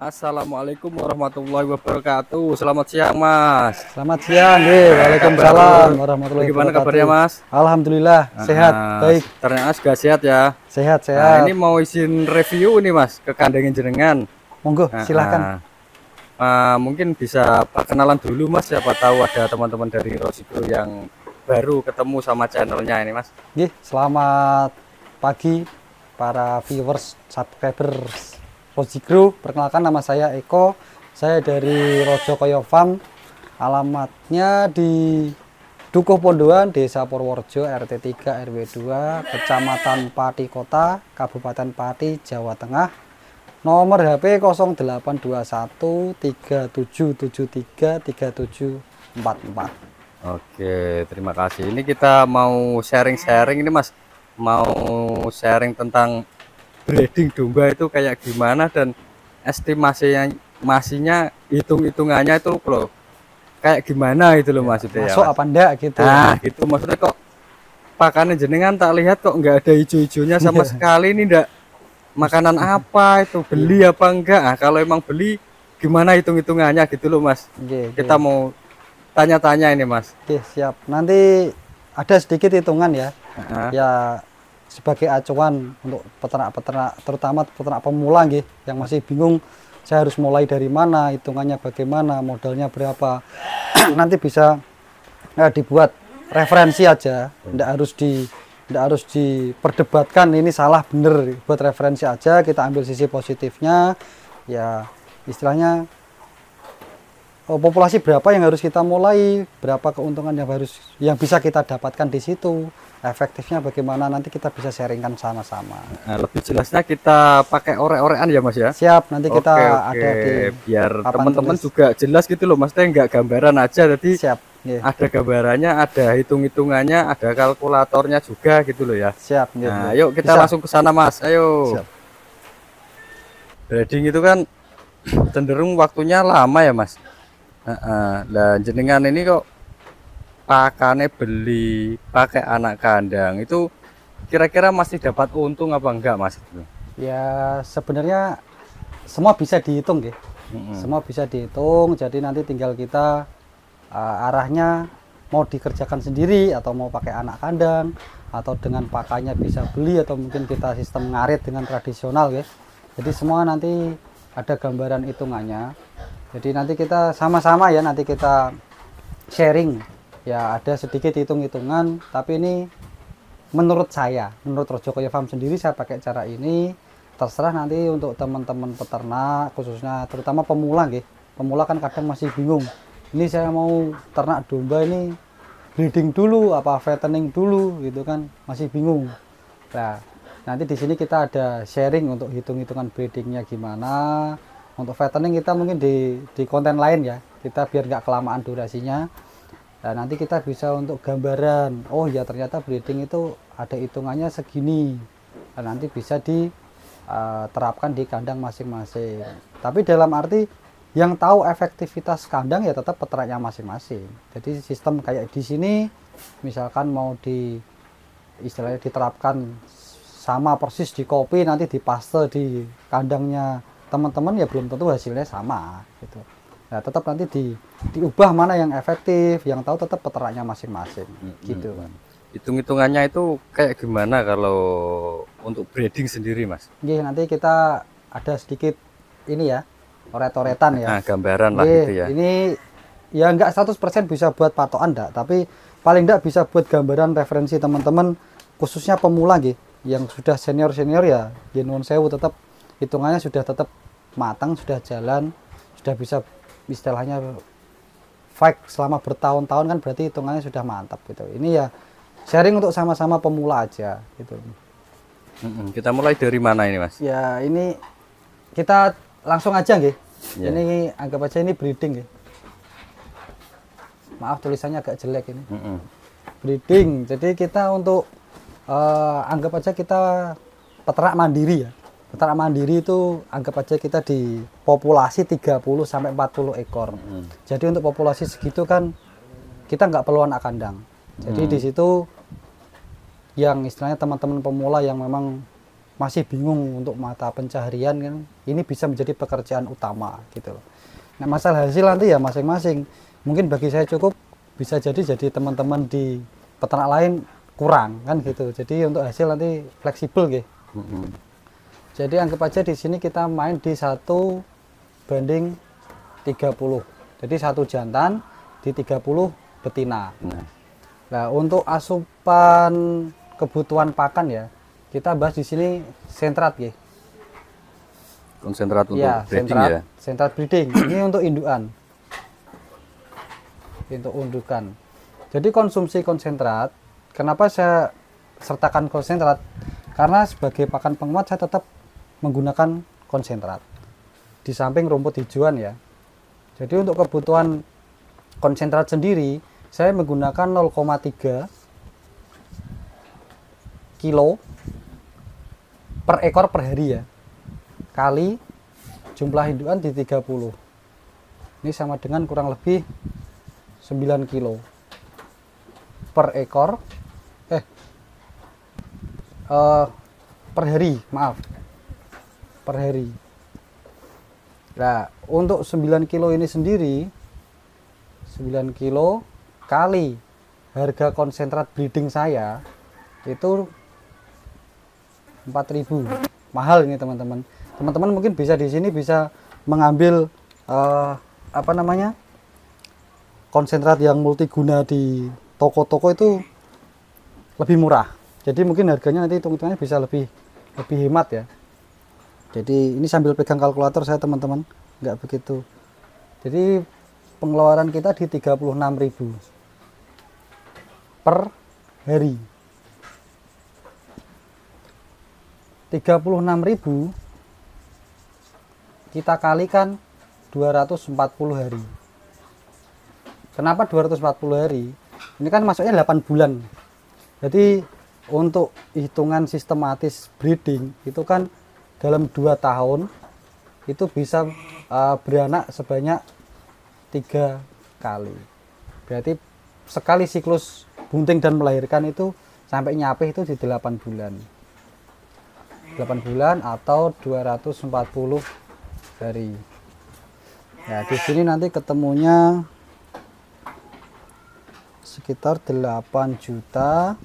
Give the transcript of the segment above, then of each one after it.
Assalamualaikum warahmatullahi wabarakatuh. Selamat siang, Mas. Selamat siang, waalaikumsalam warahmatullahi Bagaimana wabarakatuh. kabarnya, Mas? Alhamdulillah sehat, baik. Ternyata sudah sehat ya. Sehat, Nah, sehat. ini mau izin review nih, Mas, ke kandangin jenengan. Monggo, silahkan. Mungkin bisa perkenalan dulu, Mas. Siapa tahu ada teman-teman dari Rosigro yang baru ketemu sama channelnya ini, Mas. Selamat pagi para viewers, subscribers Rosigro. Perkenalkan, nama saya Eko. Saya dari Rojokoyo Farm. Alamatnya di Dukuh Pondoan, Desa Purworejo, RT 3 RW 2, Kecamatan Pati Kota, Kabupaten Pati, Jawa Tengah. Nomor HP 0821 3773 3744. Oke, terima kasih. Ini kita mau sharing-sharing ini, Mas. Mau sharing tentang breeding domba itu kayak gimana dan estimasinya, hitung-hitungannya itu loh kayak gimana itu loh, maksudnya Masuk ya, Mas. apa enggak gitu. Nah, gitu maksudnya. Kok pakannya jenengan tak lihat kok nggak ada hijau-hijaunya sama sekali. Ini enggak makanan apa itu, beli apa enggak? Nah, kalau emang beli gimana hitung-hitungannya gitu loh, Mas. Kita mau tanya-tanya ini, Mas. Oke, siap. Nanti ada sedikit hitungan ya. Ya sebagai acuan untuk peternak-peternak, terutama peternak pemula yang masih bingung saya harus mulai dari mana, hitungannya bagaimana, modalnya berapa. Nanti bisa dibuat referensi aja, tidak harus diperdebatkan ini salah bener, buat referensi aja, kita ambil sisi positifnya. Ya istilahnya populasi berapa yang harus kita mulai, berapa keuntungan yang bisa kita dapatkan di situ, efektifnya bagaimana, nanti kita bisa sharingkan sama-sama. Nah, lebih jelasnya kita pakai orek-orekan ya, Mas ya. Siap, nanti kita ada di biar teman-teman juga jelas gitu loh, maksudnya nggak gambaran aja, jadi siap. Ada gambarannya, ada hitung-hitungannya, ada kalkulatornya juga gitu loh ya. Siap. Nah, yuk kita langsung ke sana, Mas. Ayo. Siap. Breeding itu kan cenderung waktunya lama ya, Mas. Nah, jenengan ini kok pakannya beli pakai anak kandang, itu kira-kira masih dapat untung apa enggak, Mas? Ya sebenarnya semua bisa dihitung ya. Semua bisa dihitung, jadi nanti tinggal kita arahnya mau dikerjakan sendiri atau mau pakai anak kandang, atau dengan pakannya bisa beli, atau mungkin kita sistem ngarit dengan tradisional ya. Jadi semua nanti ada gambaran hitungannya. Jadi nanti kita sama-sama ya, nanti kita sharing ya, ada sedikit hitung-hitungan, tapi ini menurut saya, menurut Rojokoyo Farm sendiri saya pakai cara ini. Terserah nanti untuk teman-teman peternak, khususnya terutama pemula pemula kan kadang masih bingung, ini saya mau ternak domba ini breeding dulu apa fattening dulu gitu kan, masih bingung. Nah nanti di sini kita ada sharing untuk hitung-hitungan breedingnya gimana. Untuk fattening kita mungkin di konten lain ya, kita biar nggak kelamaan durasinya. Nah, nanti kita bisa untuk gambaran, oh ya ternyata breeding itu ada hitungannya segini. Nah, nanti bisa diterapkan di kandang masing-masing. Tapi dalam arti yang tahu efektivitas kandang ya tetap peternaknya masing-masing. Jadi sistem kayak di sini misalkan mau istilahnya diterapkan sama persis di kopi, nanti dipaste di kandangnya teman-teman ya belum tentu hasilnya sama gitu. Nah, tetap nanti diubah mana yang efektif, yang tahu tetap peternaknya masing-masing gitu kan. Hitung-hitungannya itu kayak gimana kalau untuk breeding sendiri, Mas? Nanti kita ada sedikit ini ya, oret-oretan ya. Gambaran lah gitu ya. Ini ya nggak 100% bisa buat patokan enggak, tapi paling enggak bisa buat gambaran referensi teman-teman, khususnya pemula yang sudah senior-senior ya, nuwun sewu, tetap hitungannya sudah tetap matang, sudah jalan, sudah bisa istilahnya fight selama bertahun-tahun kan, berarti hitungannya sudah mantap gitu. Ini ya sharing untuk sama-sama pemula aja gitu. Kita mulai dari mana ini, Mas? Ya ini kita langsung aja Ini anggap aja ini breeding Maaf tulisannya agak jelek ini. Breeding. Jadi kita untuk anggap aja kita peternak mandiri ya. Peternak mandiri itu anggap aja kita di populasi 30 sampai 40 ekor. Jadi untuk populasi segitu kan kita nggak perlu anak kandang. Jadi di situ yang istilahnya teman-teman pemula yang memang masih bingung untuk mata pencaharian kan, ini bisa menjadi pekerjaan utama gitu loh. Nah, masalah hasil nanti ya masing-masing. Mungkin bagi saya cukup, bisa jadi teman-teman di peternak lain kurang kan gitu. Jadi untuk hasil nanti fleksibel gitu. Jadi anggap aja di sini kita main di 1:30. Jadi 1 jantan di 30 betina. Nah, untuk asupan kebutuhan pakan ya, kita bahas di sini sentrat ya. Konsentrat untuk Ya, breeding sentrat, ya. sentrat breeding. Ini untuk indukan. Untuk undukan. Jadi konsumsi konsentrat, kenapa saya sertakan konsentrat? Karena sebagai pakan penguat saya tetap menggunakan konsentrat. Di samping rumput hijauan ya. Jadi untuk kebutuhan konsentrat sendiri, saya menggunakan 0,3 kilo per ekor per hari ya, kali jumlah indukan di 30. Ini sama dengan kurang lebih 9 kilo per ekor per hari, maaf, per hari. Nah, untuk 9 kilo ini sendiri, 9 kilo kali harga konsentrat breeding saya itu 4.000. Mahal ini teman-teman. Teman-teman mungkin bisa di sini bisa mengambil apa namanya? Konsentrat yang multiguna di toko-toko itu lebih murah. Jadi mungkin harganya nanti hitung-hitungannya bisa lebih hemat ya. Jadi ini sambil pegang kalkulator saya teman-teman, nggak begitu. Jadi pengeluaran kita di 36.000 per hari. 36.000 kita kalikan 240 hari. Kenapa 240 hari? Ini kan masuknya 8 bulan. Jadi untuk hitungan sistematis breeding itu kan dalam 2 tahun itu bisa beranak sebanyak 3 kali. Berarti sekali siklus bunting dan melahirkan itu sampai nyapih itu di 8 bulan. 8 bulan atau 240 hari. Ya, di sini nanti ketemunya sekitar 8.640.000.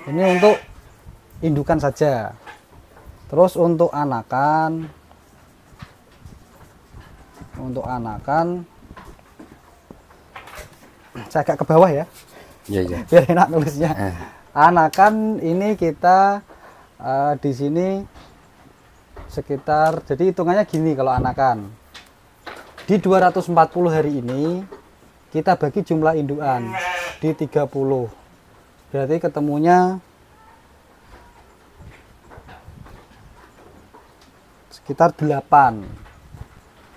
Ini untuk indukan saja. Terus untuk anakan saya agak ke bawah ya. Iya. Biar enak nulisnya. Anakan ini kita di sini sekitar, jadi hitungannya gini kalau anakan. Di 240 hari ini kita bagi jumlah indukan di 30. Berarti ketemunya sekitar 8.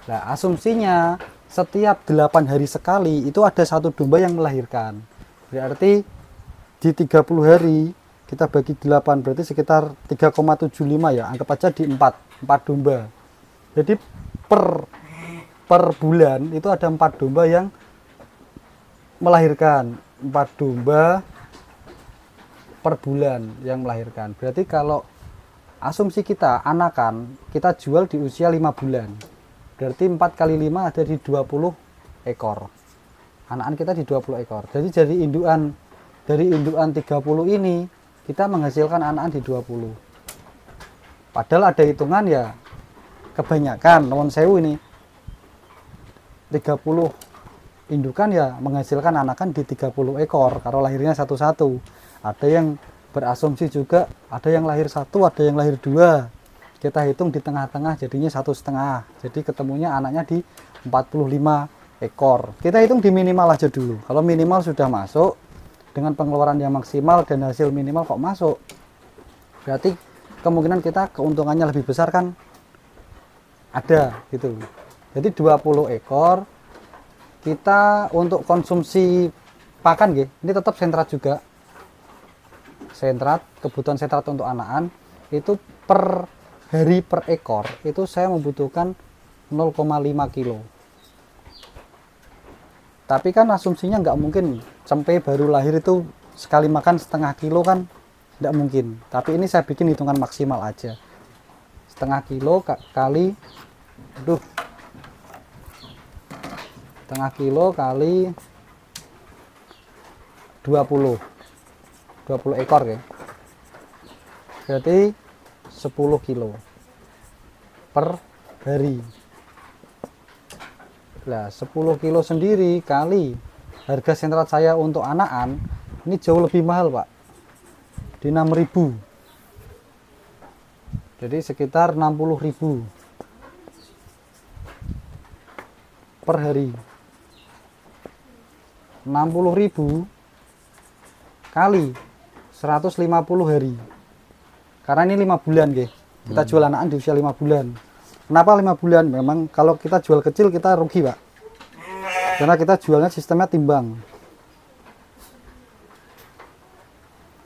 Nah, asumsinya setiap 8 hari sekali itu ada 1 domba yang melahirkan. Berarti di 30 hari kita bagi 8, berarti sekitar 3,75 ya. Anggap aja di 4 domba. Jadi per bulan itu ada 4 domba yang melahirkan. 4 domba per bulan yang melahirkan. Berarti kalau asumsi kita anakan kita jual di usia 5 bulan. Berarti 4 kali 5 ada di 20 ekor. Anakan kita di 20 ekor. Jadi dari indukan 30 ini kita menghasilkan anakan di 20. Padahal ada hitungan ya kebanyakan non sewu ini 30 indukan ya menghasilkan anakan di 30 ekor kalau lahirnya satu-satu. Ada yang berasumsi juga ada yang lahir 1, ada yang lahir 2. Kita hitung di tengah-tengah jadinya 1,5. Jadi ketemunya anaknya di 45 ekor. Kita hitung di minimal aja dulu. Kalau minimal sudah masuk dengan pengeluaran yang maksimal dan hasil minimal kok masuk, berarti kemungkinan kita keuntungannya lebih besar kan ada gitu. Jadi 20 ekor kita untuk konsumsi pakan ini tetap sentrat juga. Sentrat, kebutuhan sentrat untuk anakan itu per hari per ekor itu saya membutuhkan 0,5 kilo. Tapi kan asumsinya nggak mungkin sampai baru lahir itu sekali makan setengah kilo kan tidak mungkin, tapi ini saya bikin hitungan maksimal aja. Setengah kilo kali setengah kilo kali 20 ekor ya, berarti 10 kilo per hari. Nah 10 kilo sendiri kali harga sentral saya untuk anakan ini jauh lebih mahal Pak, di 6.000, jadi sekitar 60.000 per hari. 60.000 kali 150 hari, karena ini 5 bulan kita jual anakan di usia 5 bulan. Kenapa 5 bulan? Memang kalau kita jual kecil kita rugi Pak, karena kita jualnya sistemnya timbang.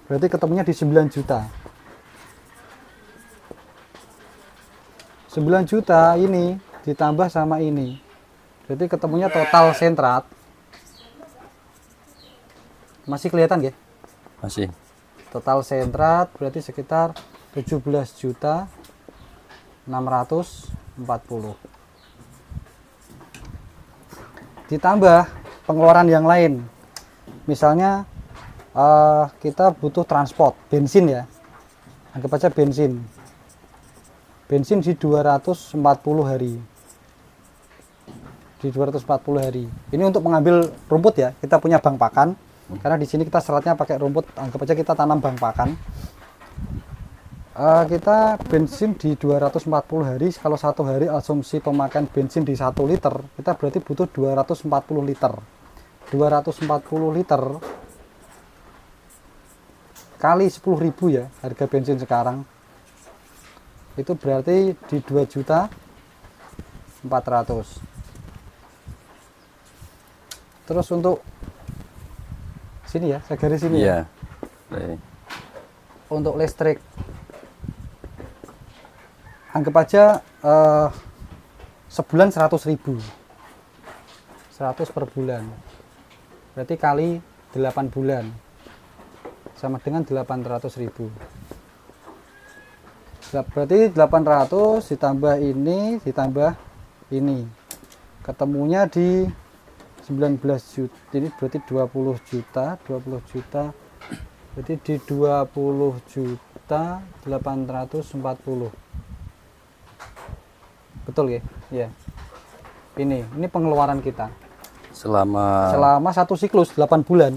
Berarti ketemunya di 9 juta. 9 juta ini ditambah sama ini, berarti ketemunya total sentrat. Masih kelihatan ya? Masih. Total sentrat berarti sekitar 17.640. Ditambah pengeluaran yang lain, misalnya kita butuh transport bensin ya, anggap aja bensin di 240 hari, di 240 hari ini untuk mengambil rumput ya. Kita punya bank pakan, karena di sini kita seratnya pakai rumput, anggap aja kita tanam bank pakan. Kita bensin di 240 hari, kalau satu hari asumsi pemakaian bensin di 1 liter, kita berarti butuh 240 liter. 240 liter kali 10.000 ya harga bensin sekarang, itu berarti di 2.400.000. Terus untuk sini ya, saya garis sini ya. Untuk listrik anggap aja sebulan 100.000, 100 per bulan, berarti kali 8 bulan sama dengan 800.000. Berarti 800 ditambah ini ketemunya di 19 juta. Ini berarti 20 juta berarti di 20 juta 840. Betul ya? Ya. Ini pengeluaran kita selama satu siklus 8 bulan.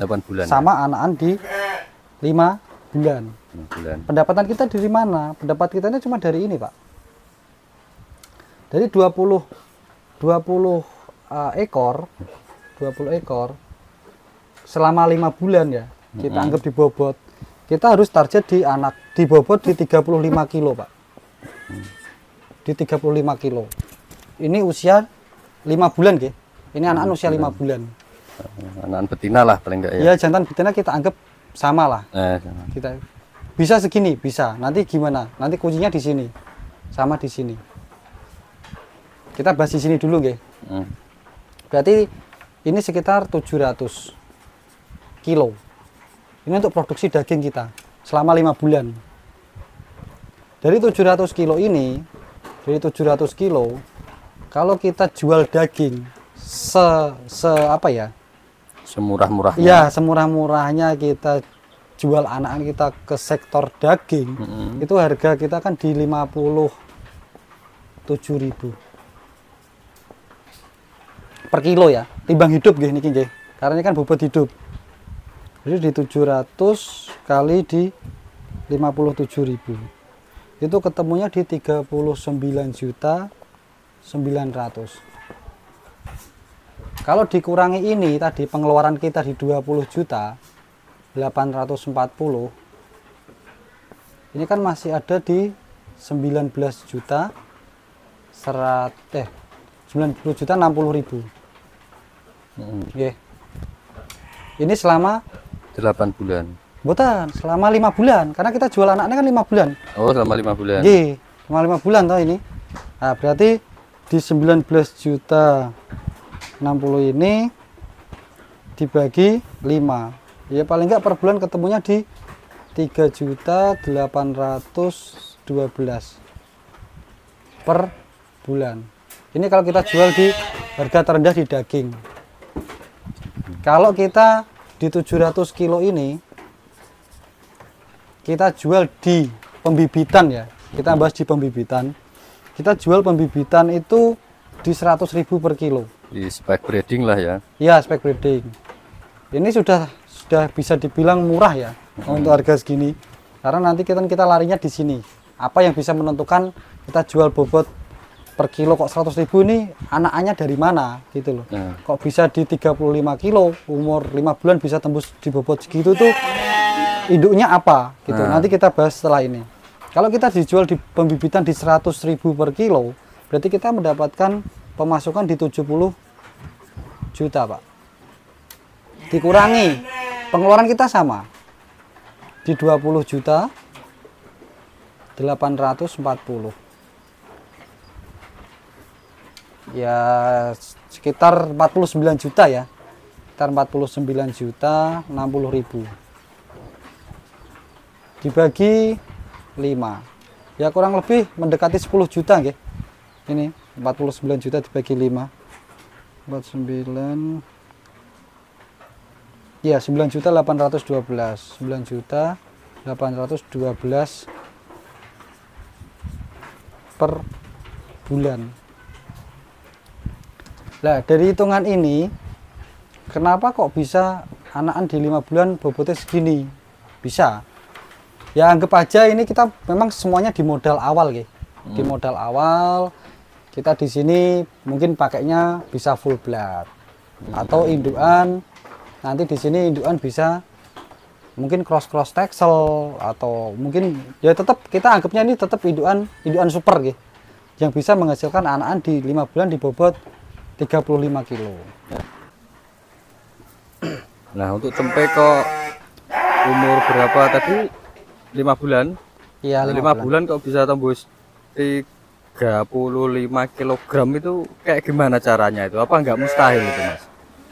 Sama anakan di 5 bulan. Pendapatan kita dari mana? Pendapat kita ini cuma dari ini Pak, dari 20 ekor selama 5 bulan ya, kita anggap dibobot. Kita harus target dibobot di 35 kilo Pak, di 35 kilo. Ini usia 5 bulan ya. Ini anak usia 5 bulan. Anak betina lah paling enggak ya. Ya jantan betina kita anggap sama lah. Kita bisa segini, bisa. Nanti gimana? Nanti kuncinya di sini, sama di sini. Kita bahas di sini dulu, nggih. Berarti ini sekitar 700 kilo. Ini untuk produksi daging kita selama 5 bulan. Dari 700 kilo ini, kalau kita jual daging semurah-murahnya. Ya, semurah-murahnya kita jual anakan kita ke sektor daging, itu harga kita kan di 57.000 per kilo ya, timbang hidup nggih niki nggih. Karena ini kan bobot hidup. Jadi di 700 kali di 57.000. Itu ketemunya di 39.900.000. Kalau dikurangi ini tadi pengeluaran kita di 20 juta 840, ini kan masih ada di 19 juta 90 juta 60.000. Oke. Ini selama 8 bulan. Bukan, selama 5 bulan, karena kita jual anaknya kan 5 bulan. Oh, selama 5 bulan. Iya, selama 5 bulan toh ini. Nah, berarti di 19 juta 60 ini dibagi 5, Ya paling nggak per bulan ketemunya di 3.812 per bulan. Ini kalau kita jual di harga terendah di daging. Kalau kita di 700 kilo ini kita jual di pembibitan ya. Kita bahas di pembibitan. Kita jual pembibitan itu di 100.000 per kilo. Di spek breeding lah ya. Ya, spek breeding. Ini sudah bisa dibilang murah ya untuk harga segini. Karena nanti kita larinya di sini. Apa yang bisa menentukan kita jual bobot per kilo kok 100.000 ini anakannya dari mana gitu loh. Kok bisa di 35 kilo umur 5 bulan bisa tembus di bobot segitu tuh induknya apa gitu. Nanti kita bahas setelah ini. Kalau kita dijual di pembibitan di 100.000 per kilo, berarti kita mendapatkan pemasukan di 70 juta, Pak. Dikurangi pengeluaran kita sama di 20 juta 840. Ya sekitar 49 juta ya. Sekitar 49 juta 60.000. Dibagi 5. Ya kurang lebih mendekati 10 juta nggih. Ini 49 juta dibagi 5. 49. Ya 9 juta 812. 9 juta 812 per bulan. Nah, dari hitungan ini kenapa kok bisa anakan di 5 bulan bobotnya segini? Bisa. Ya anggap aja ini kita memang semuanya di modal awal gitu. Di modal awal kita di sini mungkin pakainya bisa full blood atau indukan. Nanti di sini indukan bisa mungkin cross texel atau mungkin ya tetap kita anggapnya ini tetap indukan super gitu. Yang bisa menghasilkan anakan di 5 bulan di bobot 35 kilo. Nah, untuk tempe kok umur berapa tadi? 5 bulan. Iya, 5 bulan kok bisa tembus 35 kilogram itu kayak gimana caranya itu? Apa nggak mustahil itu, Mas?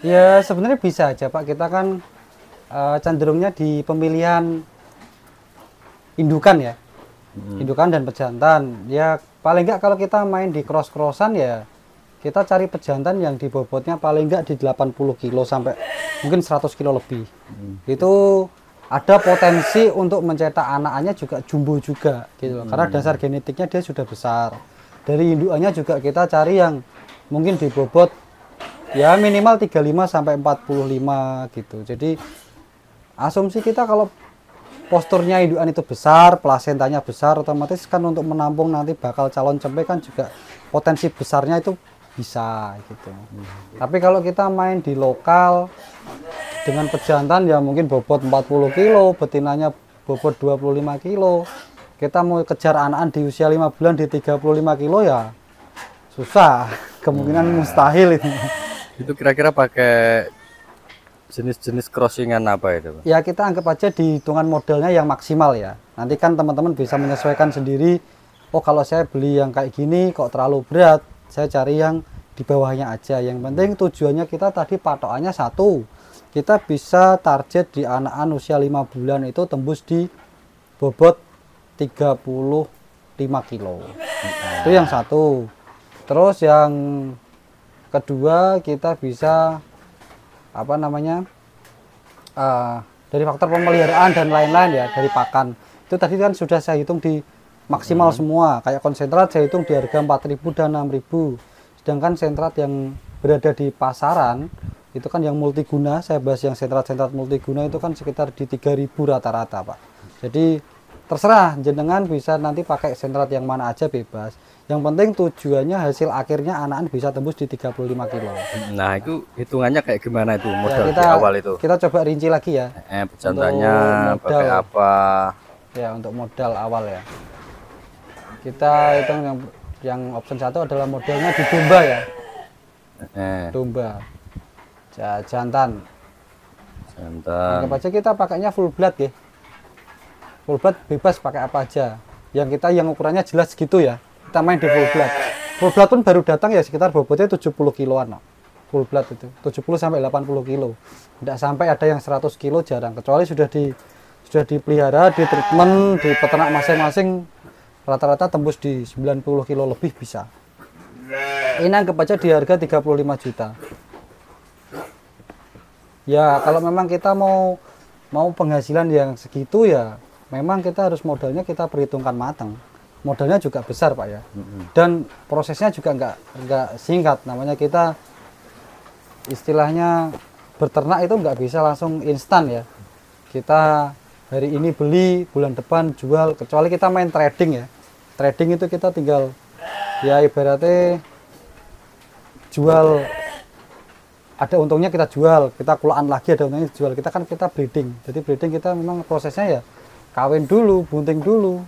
Ya sebenarnya bisa aja, Pak. Kita kan cenderungnya di pemilihan indukan ya. Indukan dan pejantan. Ya paling nggak kalau kita main di cross-crossan ya kita cari pejantan yang di bobotnya paling nggak di 80 kilo sampai mungkin 100 kilo lebih. Itu ada potensi untuk mencetak anakannya juga jumbo juga gitu loh. Karena dasar genetiknya dia sudah besar. Dari indukannya juga kita cari yang mungkin di bobot ya minimal 35 sampai 45 gitu. Jadi asumsi kita kalau posturnya indukan itu besar, plasentanya besar, otomatis kan untuk menampung nanti bakal calon cempe kan juga potensi besarnya itu bisa gitu. Tapi kalau kita main di lokal dengan pejantan ya mungkin bobot 40 kilo, betinanya bobot 25 kilo. Kita mau kejar anakan di usia 5 bulan di 35 kilo ya susah, kemungkinan mustahil itu. Itu kira-kira pakai jenis-jenis crossingan apa itu, Pak? Ya kita anggap aja di hitungan modelnya yang maksimal ya. Nanti kan teman-teman bisa menyesuaikan sendiri. Oh kalau saya beli yang kayak gini kok terlalu berat, saya cari yang di bawahnya aja. Yang penting tujuannya kita tadi patokannya satu. Kita bisa target di anakan usia 5 bulan itu tembus di bobot 35 kilo. Itu yang satu. Terus yang kedua kita bisa apa namanya dari faktor pemeliharaan dan lain-lain ya, dari pakan. Itu tadi kan sudah saya hitung di maksimal semua. Kayak konsentrat saya hitung di harga 4.000 dan 6.000. Sedangkan sentrat yang berada di pasaran itu kan yang multiguna, saya bahas yang sentrat multiguna itu kan sekitar di 3.000 rata-rata, Pak. Jadi terserah jenengan bisa nanti pakai sentrat yang mana aja bebas. Yang penting tujuannya hasil akhirnya anakan bisa tembus di 35 kilo. Nah, itu hitungannya kayak gimana itu modal Ya, di awal itu? Kita coba rinci lagi ya. Pejantannya pakai apa? Ya, untuk modal awal ya. Kita hitung yang option 1 adalah modelnya di domba ya. Domba. Jantan. Anggap aja kita pakainya full blood ya. Full blood bebas pakai apa aja. Yang kita yang ukurannya jelas gitu ya. Kita main di full blood. Full blood pun baru datang ya sekitar bobotnya 70 kiloan. No. full blood itu 70 sampai 80 kilo. Tidak sampai ada yang 100 kilo, jarang, kecuali sudah dipelihara, di treatment di peternak masing-masing, rata-rata tembus di 90 kilo lebih bisa. Ini anggap aja di harga 35 juta. Ya kalau memang kita mau penghasilan yang segitu, ya memang kita harus modalnya kita perhitungkan matang. Modalnya juga besar Pak ya. Dan prosesnya juga nggak singkat. Namanya kita istilahnya beternak itu nggak bisa langsung instan ya. Kita hari ini beli, bulan depan jual, kecuali kita main trading ya. Trading itu kita tinggal ya ibaratnya jual, ada untungnya kita jual, kita kelolaan lagi ada untungnya jual. Kita breeding. Jadi breeding kita memang prosesnya ya kawin dulu, bunting dulu,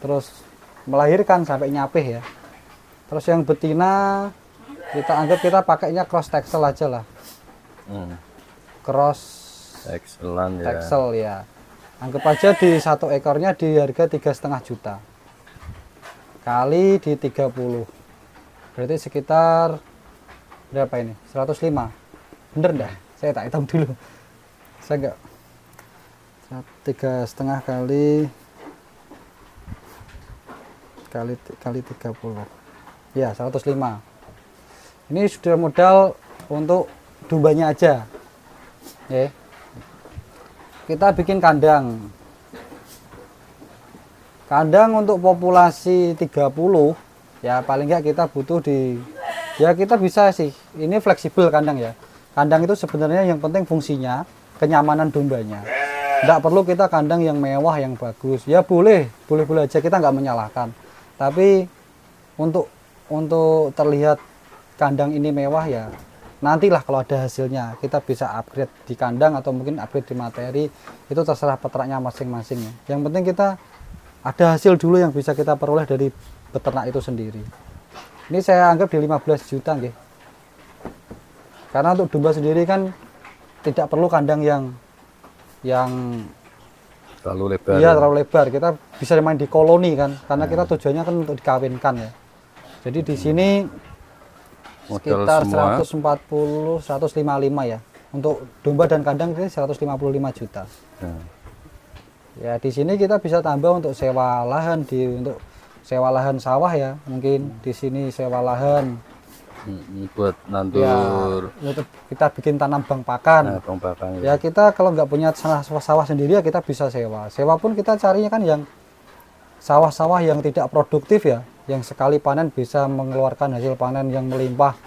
terus melahirkan sampai nyapih ya. Terus yang betina kita anggap kita pakainya cross Texel aja lah. Cross Texelan ya. Texel ya. Anggap aja di satu ekornya di harga 3,5 juta. Kali di 30. Berarti sekitar berapa ini? 105. Bener enggak? Saya tak hitung dulu. Saya enggak. 3,5 kali 30. Ya, 105. Ini sudah modal untuk dombanya aja. Ya. Kita bikin kandang. Kandang untuk populasi 30, ya paling enggak kita butuh ya kita bisa sih. Ini fleksibel kandang ya. Kandang itu sebenarnya yang penting fungsinya, kenyamanan dombanya. Enggak perlu kita kandang yang mewah, yang bagus. Ya boleh aja, kita nggak menyalahkan. Tapi untuk terlihat kandang ini mewah ya nantilah kalau ada hasilnya kita bisa upgrade di kandang atau mungkin upgrade di materi, itu terserah peternaknya masing-masing ya. Yang penting kita ada hasil dulu yang bisa kita peroleh dari beternak itu sendiri. Ini saya anggap di 15 juta nggih. Karena untuk domba sendiri kan tidak perlu kandang yang terlalu lebar. Iya, terlalu lebar. Kita bisa main di koloni kan, karena kita tujuannya kan untuk dikawinkan ya. Jadi di sini sekitar 140, 155 ya. Untuk domba dan kandang ini 155 juta. Ya di sini kita bisa tambah untuk sewa lahan, untuk sewa lahan sawah ya. Mungkin di sini sewa lahan buat nandur. Ya, kita bikin tanam bang pakan. Ya kita kalau nggak punya sawah sendiri ya kita bisa sewa. Sewa pun kita carinya kan yang sawah-sawah yang tidak produktif ya, yang sekali panen bisa mengeluarkan hasil panen yang melimpah.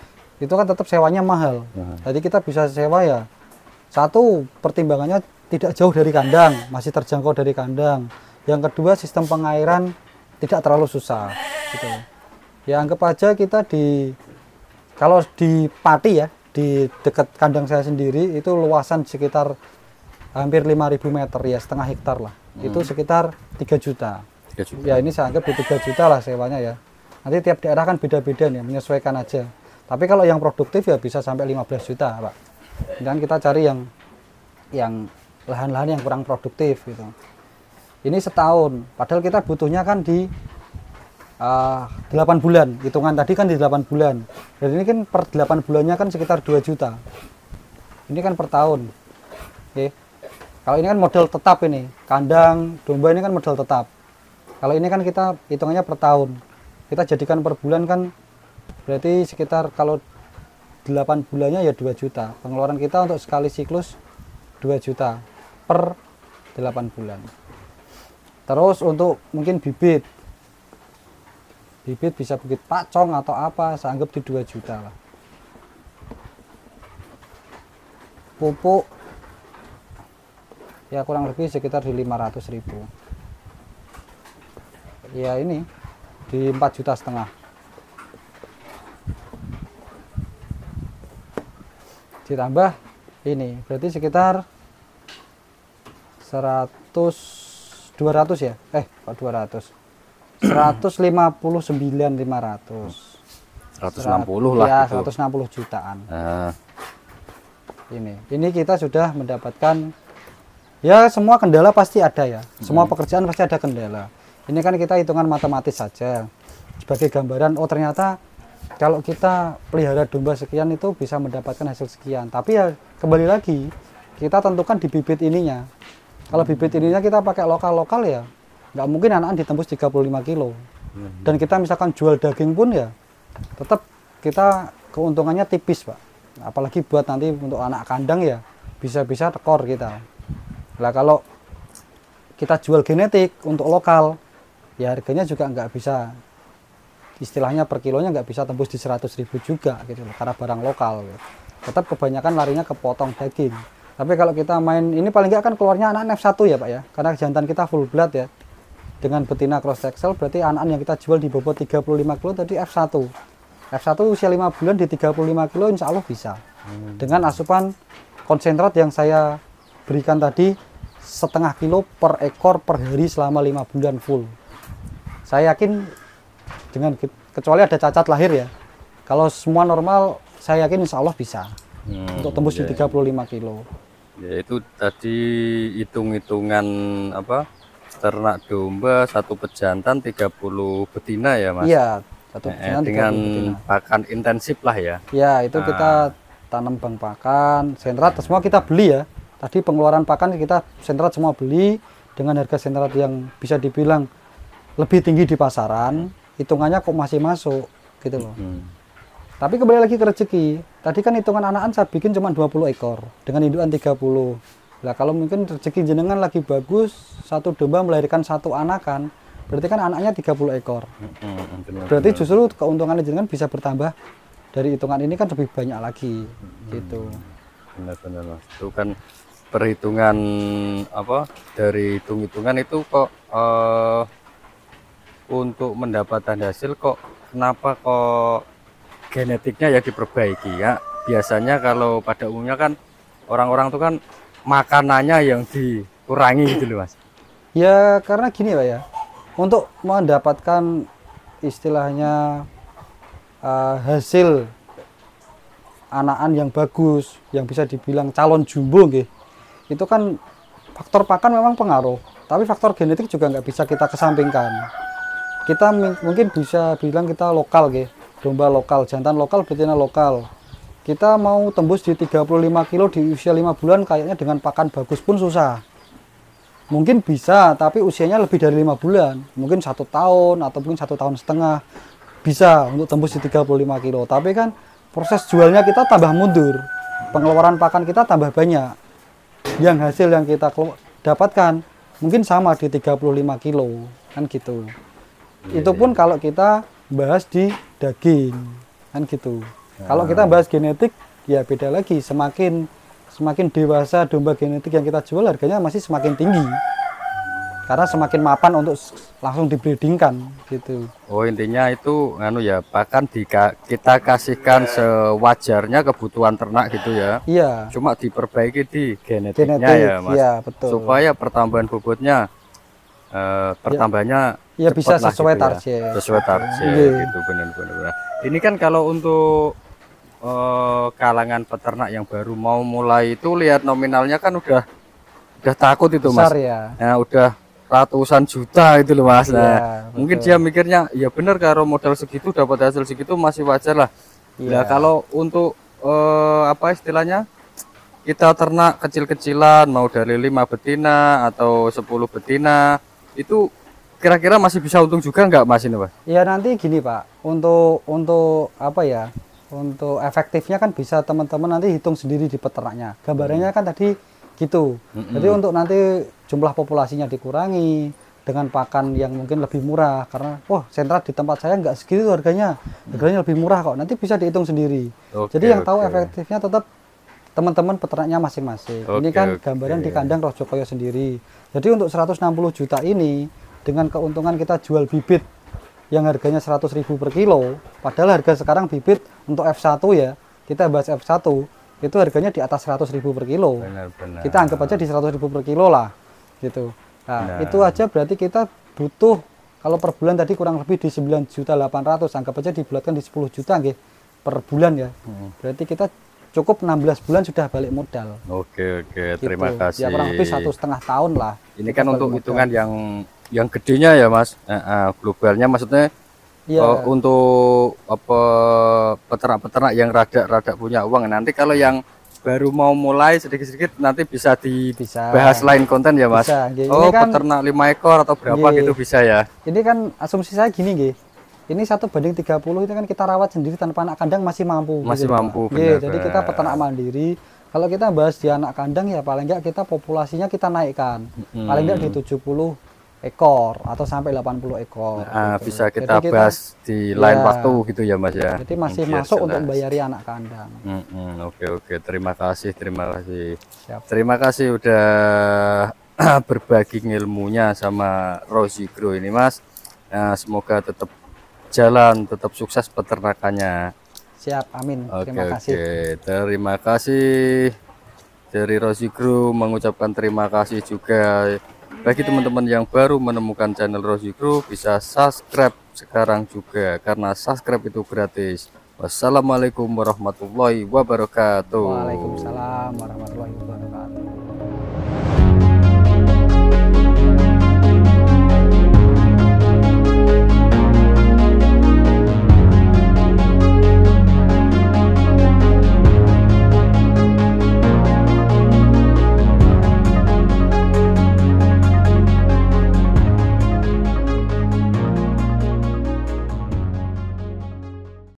Itu kan tetap sewanya mahal. Jadi kita bisa sewa ya. Satu, pertimbangannya tidak jauh dari kandang, masih terjangkau dari kandang. Yang kedua, sistem pengairan tidak terlalu susah gitu. Ya anggap aja kita kalau di Pati ya, di dekat kandang saya sendiri itu luasan sekitar hampir 5.000 meter ya, setengah hektar lah. Itu sekitar 3 juta. Ya ini saya anggap di 3 juta lah sewanya ya. Nanti tiap daerah kan beda-beda nih, menyesuaikan aja. Tapi kalau yang produktif ya bisa sampai 15 juta Pak. Dan kita cari yang lahan-lahan yang kurang produktif gitu. Ini setahun, padahal kita butuhnya kan di 8 bulan. Hitungan tadi kan di 8 bulan. Dan ini kan per 8 bulannya kan sekitar 2 juta. Ini kan per tahun. Oke. Kalau ini kan model tetap ini. Kandang, domba ini kan model tetap. Kalau ini kan kita hitungannya per tahun. Kita jadikan per bulan kan berarti sekitar kalau 8 bulannya ya 2 juta. Pengeluaran kita untuk sekali siklus 2 juta per 8 bulan. Terus untuk mungkin bibit bisa bibit pacong atau apa, saya anggap di 2 juta lah. Pupuk ya kurang lebih sekitar di 500.000. Ya ini di 4,5 juta. Ditambah ini berarti sekitar 200 ya. Kok 200? 159.500. 160 lah. Ya, gitu. 160 jutaan. Ini kita sudah mendapatkan ya, semua kendala pasti ada ya. Semua pekerjaan pasti ada kendala. Ini kan kita hitungan matematis saja. Sebagai gambaran, oh ternyata Kalau kita pelihara domba sekian itu bisa mendapatkan hasil sekian. Tapi ya kembali lagi, kita tentukan di bibit ininya. Kalau bibit ininya kita pakai lokal-lokal ya, nggak mungkin anakan ditembus 35 kilo. Dan kita misalkan jual daging pun ya, tetap kita keuntungannya tipis, Pak. Apalagi buat nanti untuk anak kandang ya, bisa-bisa tekor kita. Nah kalau kita jual genetik untuk lokal, ya harganya juga nggak bisa, istilahnya per kilonya nggak bisa tembus di 100.000 juga gitu loh, karena barang lokal gitu. Tetap kebanyakan larinya ke potong daging. Tapi kalau kita main ini paling nggak kan keluarnya anak F1 ya Pak ya, karena jantan kita full blood ya, dengan betina cross texel, berarti anak yang kita jual di bobot 35 kilo tadi F1. F1 usia 5 bulan di 35 kilo insya Allah bisa. Dengan asupan konsentrat yang saya berikan tadi setengah kilo per ekor per hari selama 5 bulan full. Saya yakin dengan kecuali ada cacat lahir ya, kalau semua normal saya yakin insya Allah bisa untuk tembus di 35 kilo. Ya itu tadi hitung-hitungan apa, ternak domba satu pejantan 30 betina ya Mas? Iya, satu pejantan dengan 30 betina. pakan intensif lah ya. Ya itu kita tanam bank pakan, sentrat semua kita beli ya. Tadi pengeluaran pakan kita sentrat semua beli dengan harga sentrat yang bisa dibilang lebih tinggi di pasaran, hitungannya kok masih masuk gitu loh. Tapi kembali lagi ke rezeki. Tadi kan hitungan anakan saya bikin cuma 20 ekor dengan indukan 30. Nah kalau mungkin rezeki jenengan lagi bagus, satu domba melahirkan satu anakan, berarti kan anaknya 30 ekor. Berarti justru keuntungan jenengan bisa bertambah dari hitungan ini kan lebih banyak lagi gitu. Benar-benar Mas. Itu kan perhitungan apa, dari hitung-hitungan itu kok untuk mendapatkan hasil kok kenapa kok genetiknya ya diperbaiki ya. Biasanya kalau pada umumnya kan orang-orang tuh kan makanannya yang dikurangi gitu loh Mas. Ya karena gini Pak ya, untuk mendapatkan istilahnya hasil anakan yang bagus, yang bisa dibilang calon jumbo gitu, itu kan faktor pakan memang pengaruh, tapi faktor genetik juga nggak bisa kita kesampingkan. Kita mungkin bisa bilang kita lokal gitu, domba lokal, jantan lokal, betina lokal. Kita mau tembus di 35 kilo di usia 5 bulan kayaknya dengan pakan bagus pun susah. Mungkin bisa, tapi usianya lebih dari 5 bulan. Mungkin 1 tahun atau mungkin 1,5 tahun bisa untuk tembus di 35 kilo. Tapi kan proses jualnya kita tambah mundur. Pengeluaran pakan kita tambah banyak. Yang hasil yang kita dapatkan mungkin sama di 35 kilo. Kan gitu. Itu pun kalau kita bahas di daging kan gitu. Kalau kita bahas genetik ya beda lagi, semakin dewasa domba genetik yang kita jual harganya masih semakin tinggi karena semakin mapan untuk langsung dibreedingkan gitu. Oh intinya itu nganu ya, pakan kita kasihkan sewajarnya kebutuhan ternak gitu ya. Iya. Cuma diperbaiki di genetiknya ya Mas. Iya, betul. Supaya pertambahan bobotnya pertambahannya ya bisa sesuai gitu target. Ya. Sesuai target gitu benar-benar. Ini kan kalau untuk kalangan peternak yang baru mau mulai itu lihat nominalnya kan udah takut itu Mas. Besar ya. Nah, udah ratusan juta itu loh Mas. Nah, Ya, mungkin dia mikirnya ya benar kalau modal segitu dapat hasil segitu masih wajar lah. Ya kalau untuk apa istilahnya, kita ternak kecil-kecilan mau dari 5 betina atau 10 betina itu kira-kira masih bisa untung juga nggak Mas ini Mas? Ya nanti gini Pak, untuk apa ya, untuk efektifnya kan bisa teman-teman nanti hitung sendiri di peternaknya. Gambarannya kan tadi gitu. Jadi untuk nanti jumlah populasinya dikurangi dengan pakan yang mungkin lebih murah karena wah sentrat di tempat saya nggak segitu harganya lebih murah kok. Nanti bisa dihitung sendiri. Jadi yang tahu efektifnya tetap teman-teman peternaknya masing-masing. Ini kan gambaran di kandang Rojokoyo sendiri. Jadi untuk 160 juta ini dengan keuntungan kita jual bibit yang harganya 100.000 per kilo, padahal harga sekarang bibit untuk F1 ya, kita bahas F1 itu harganya di atas 100.000 per kilo. Benar. Kita anggap aja di 100.000 per kilo lah gitu. Nah, itu aja berarti kita butuh kalau per bulan tadi kurang lebih di 9.800.000, anggap aja dibulatkan di 10 juta nggih per bulan ya. Berarti kita cukup 16 bulan sudah balik modal. Oke, gitu. Terima kasih. Ya kurang lebih 1,5 tahun lah. Ini kan untuk hitungan yang gedenya ya Mas. Globalnya maksudnya Iya. Untuk apa peternak-peternak yang rada punya uang, nanti kalau yang baru mau mulai sedikit-sedikit nanti bisa Bisa. dibahas lain konten ya Mas. Bisa, nggih. Ini Oh, kan peternak 5 ekor atau berapa nggih. gitu bisa ya. Ini kan asumsi saya gini nggih. Ini 1:30 itu kan kita rawat sendiri tanpa anak kandang masih mampu. Masih gitu, Pak. mampu, Nggih, benar. jadi kita peternak mandiri. Kalau kita bahas di anak kandang ya paling enggak kita populasinya kita naikkan. Paling enggak di 70 ekor atau sampai 80 ekor. Nah, gitu. bisa Jadi kita bahas di lain ya, waktu gitu ya Mas ya. Jadi masih Biar masuk untuk jelas. membayari anak kandang. Oke, terima kasih. Siap. Terima kasih udah berbagi ilmunya sama Rozi Grow ini Mas. Nah, semoga tetap jalan, tetap sukses peternakannya. Siap, amin. Oke, Terima kasih. terima kasih dari Rozi Grow, mengucapkan terima kasih juga bagi teman-teman yang baru menemukan channel Rozi Grow, bisa subscribe sekarang juga karena subscribe itu gratis. Wassalamualaikum warahmatullahi wabarakatuh. Waalaikumsalam warahmatullahi wabarakatuh.